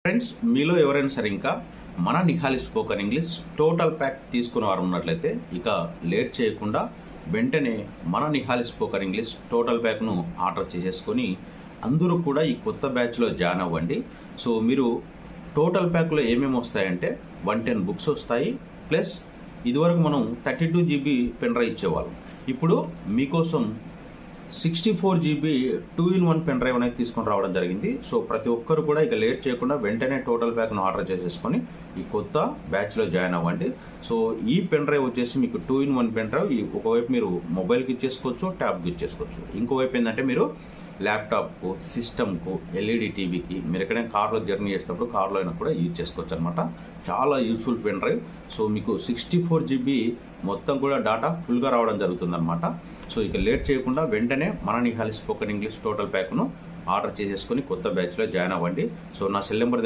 Friends, మీలో ఎవరైనా సరే ఇంకా మన Nihali spoken English total pack తీసుకున్న వారు ఉన్నట్లయితే ఇక లేట్ చేయకుండా వెంటనే మన Nihali spoken English total ప్యాక్ను order చేసేసుకొని అందరూ కూడా ఈ కొత్త బ్యాచ్లో జాయిన్ అవ్వండి. సో మీరు టోటల్ ప్యాక్లో ఏమేమి వస్తాయంటే 110 బుక్స్ వస్తాయి, ప్లస్ ఇదివరకు మనం 32 GB పెన్ డ్రైవ్ ఇచ్చేవాళ్ళం. ఇప్పుడు మీకోసం 64 GB 2-in-1 పెన్ డ్రైవ్ అనేది తీసుకొని రావడం జరిగింది. సో ప్రతి ఒక్కరు కూడా ఇక లేట్ చేయకుండా వెంటనే టోటల్ ప్యాక్ను ఆర్డర్ చేసేసుకొని ఈ కొత్త బ్యాచ్లో జాయిన్ అవ్వండి. సో ఈ పెన్ డ్రైవ్ వచ్చేసి మీకు 2-in-1 పెన్ డ్రైవ్. ఒకవైపు మీరు మొబైల్కి ఇచ్చేసుకోవచ్చు, ట్యాబ్కి ఇచ్చేసుకోవచ్చు. ఇంకోవైపు ఏంటంటే మీరు ల్యాప్టాప్కు, సిస్టమ్కు, ఎల్ఈడి టీవీకి, మీరు ఎక్కడైనా కార్లో జర్నీ చేసేటప్పుడు కార్లో అయినా కూడా యూజ్ చేసుకోవచ్చు అనమాట. చాలా యూస్ఫుల్ పెన్ డ్రైవ్. సో మీకు 64 GB మొత్తం కూడా డేటా ఫుల్గా రావడం జరుగుతుందన్నమాట. సో ఇక లేట్ చేయకుండా వెంటనే మన Nihali spoken English total ప్యాక్ను order చేసేసుకొని కొత్త బ్యాచ్లో జాయిన్ అవ్వండి. సో నా సెల్ నెంబర్